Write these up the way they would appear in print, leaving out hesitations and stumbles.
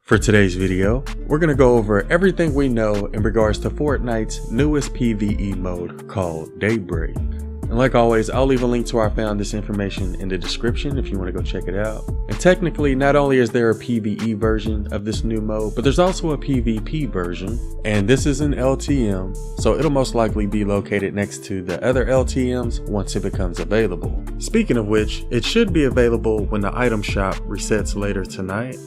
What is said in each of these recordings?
For today's video, we're going to go over everything we know in regards to Fortnite's newest PVE mode called Daybreak. And like always, I'll leave a link to where I found this information in the description if you want to go check it out. And technically, not only is there a PVE version of this new mode, but there's also a PvP version. And this is an LTM, so it'll most likely be located next to the other LTMs once it becomes available. Speaking of which, it should be available when the item shop resets later tonight.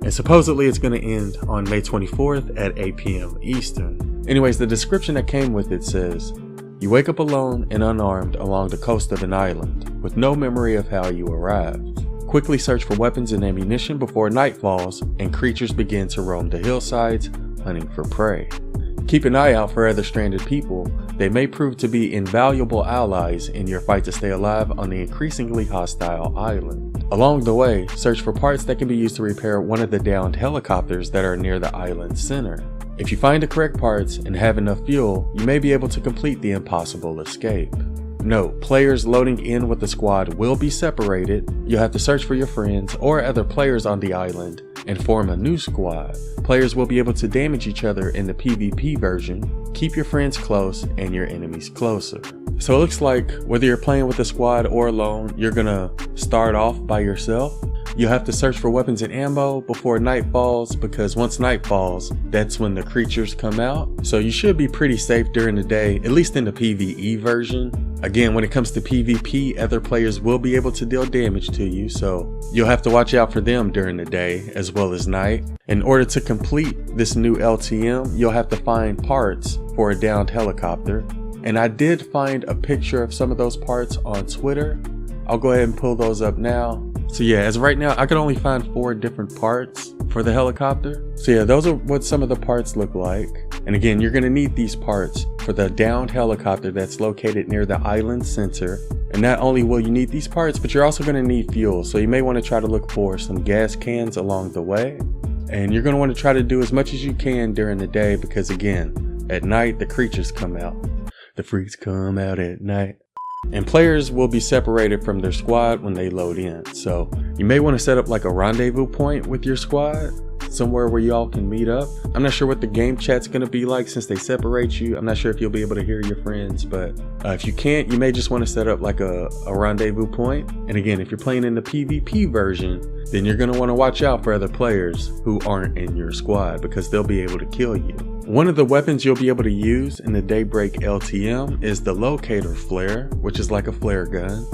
And supposedly it's going to end on May 24th at 8 p.m. Eastern. Anyways, the description that came with it says, you wake up alone and unarmed along the coast of an island, with no memory of how you arrived. Quickly search for weapons and ammunition before night falls and creatures begin to roam the hillsides, hunting for prey. Keep an eye out for other stranded people. They may prove to be invaluable allies in your fight to stay alive on the increasingly hostile island. Along the way, search for parts that can be used to repair one of the downed helicopters that are near the island's center. If you find the correct parts and have enough fuel, you may be able to complete the impossible escape. Note, players loading in with the squad will be separated. You'll have to search for your friends or other players on the island and form a new squad. Players will be able to damage each other in the PvP version. Keep your friends close and your enemies closer. So it looks like whether you're playing with a squad or alone, you're gonna start off by yourself. You'll have to search for weapons and ammo before night falls, because once night falls, that's when the creatures come out. So you should be pretty safe during the day, at least in the PvE version. Again, when it comes to PvP, other players will be able to deal damage to you, so you'll have to watch out for them during the day as well as night. In order to complete this new LTM, you'll have to find parts for a downed helicopter. And I did find a picture of some of those parts on Twitter. I'll go ahead and pull those up now. So yeah, as of right now, I could only find 4 different parts for the helicopter. So yeah, those are what some of the parts look like. And again, you're gonna need these parts for the downed helicopter that's located near the island center. And not only will you need these parts, but you're also gonna need fuel. So you may wanna try to look for some gas cans along the way. And you're gonna wanna try to do as much as you can during the day, because again, at night, the creatures come out. The freaks come out at night. And players will be separated from their squad when they load in. So you may want to set up like a rendezvous point with your squad, somewhere where y'all can meet up. I'm not sure what the game chat's going to be like since they separate you. I'm not sure if you'll be able to hear your friends, but if you can't, you may just want to set up like a rendezvous point. And again, if you're playing in the PvP version, then you're going to want to watch out for other players who aren't in your squad, because they'll be able to kill you. One of the weapons you'll be able to use in the Daybreak LTM is the Locator Flare, which is like a flare gun.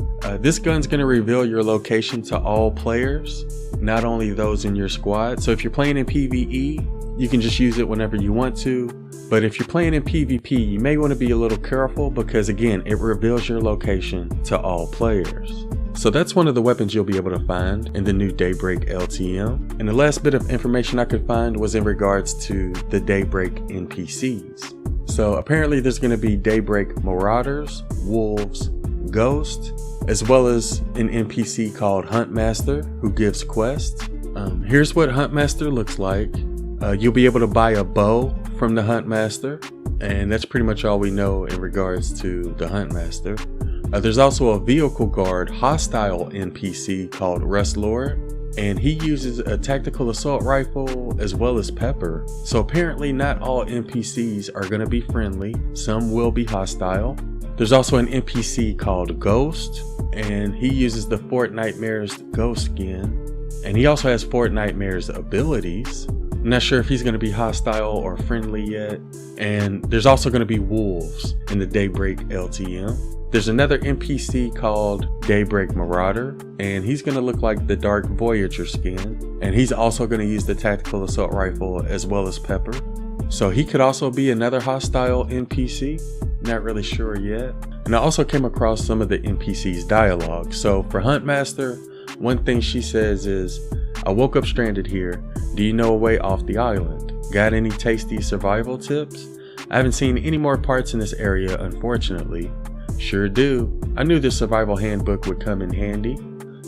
This gun's going to reveal your location to all players, not only those in your squad. So if you're playing in PvE, you can just use it whenever you want to. But if you're playing in PvP, you may want to be a little careful, because again, it reveals your location to all players. So that's one of the weapons you'll be able to find in the new Daybreak LTM. And the last bit of information I could find was in regards to the Daybreak Npcs. So apparently there's going to be Daybreak Marauders, Wolves, Ghosts, as well as an NPC called Huntmaster who gives quests. Here's what Huntmaster looks like. You'll be able to buy a bow from the Huntmaster, and that's pretty much all we know in regards to the Huntmaster. There's also a vehicle guard hostile NPC called Rustlord, and he uses a tactical assault rifle as well as pepper. So apparently not all NPCs are going to be friendly, some will be hostile. There's also an NPC called Ghost, and he uses the Fortnitemare's ghost skin, and he also has Fortnitemare's abilities. I'm not sure if he's going to be hostile or friendly yet. And there's also going to be wolves in the Daybreak LTM. There's another NPC called Daybreak Marauder, and he's going to look like the Dark Voyager skin, and he's also going to use the tactical assault rifle as well as pepper. So he could also be another hostile NPC, not really sure yet. And I also came across some of the NPC's dialogue. So for Huntmaster, one thing she says is, I woke up stranded here. Do you know a way off the island? Got any tasty survival tips? I haven't seen any more parts in this area, unfortunately. Sure do. I knew this survival handbook would come in handy.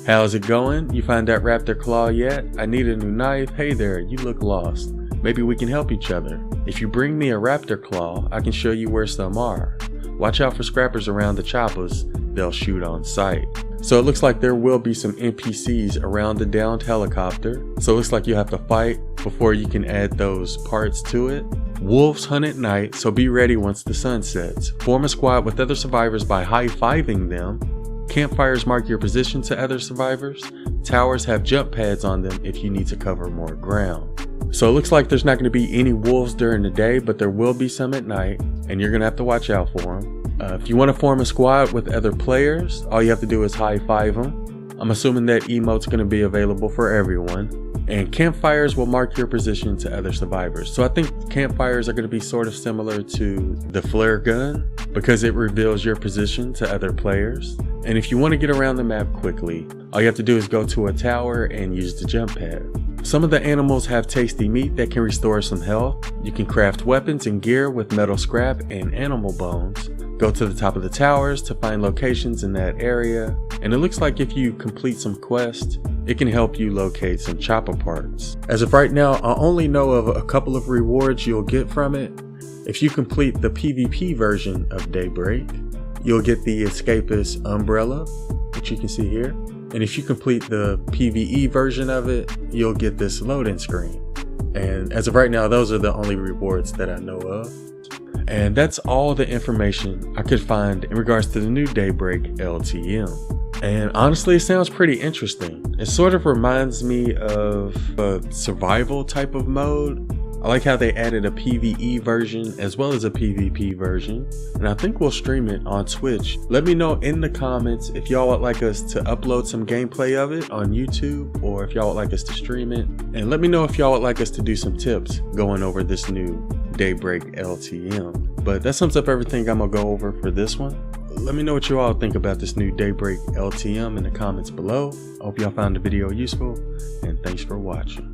How's it going? You find that raptor claw yet? I need a new knife. Hey there, you look lost. Maybe we can help each other. If you bring me a raptor claw, I can show you where some are. Watch out for scrappers around the choppers. They'll shoot on sight. So it looks like there will be some NPCs around the downed helicopter. So it looks like you have to fight before you can add those parts to it. Wolves hunt at night, so be ready once the sun sets. Form a squad with other survivors by high-fiving them. Campfires mark your position to other survivors. Towers have jump pads on them if you need to cover more ground. So it looks like there's not going to be any wolves during the day, but there will be some at night, and you're going to have to watch out for them. If you want to form a squad with other players, all you have to do is high-five them. I'm assuming that emote's going to be available for everyone. And campfires will mark your position to other survivors. So I think campfires are going to be sort of similar to the flare gun because it reveals your position to other players. And if you want to get around the map quickly, all you have to do is go to a tower and use the jump pad. Some of the animals have tasty meat that can restore some health. You can craft weapons and gear with metal scrap and animal bones. Go to the top of the towers to find locations in that area. And it looks like if you complete some quests, it can help you locate some chopper parts. As of right now, I only know of a couple of rewards you'll get from it. If you complete the PvP version of Daybreak, you'll get the Escapist umbrella, which you can see here. And if you complete the PVE version of it, you'll get this loading screen. And as of right now, those are the only rewards that I know of. And that's all the information I could find in regards to the new Daybreak LTM. And honestly, it sounds pretty interesting. It sort of reminds me of a survival type of mode. I like how they added a PvE version as well as a PvP version, and I think we'll stream it on Twitch. Let me know in the comments if y'all would like us to upload some gameplay of it on YouTube, or if y'all would like us to stream it. And let me know if y'all would like us to do some tips going over this new Daybreak LTM. But that sums up everything I'm gonna go over for this one. Let me know what you all think about this new Daybreak LTM in the comments below. I hope y'all found the video useful, and thanks for watching.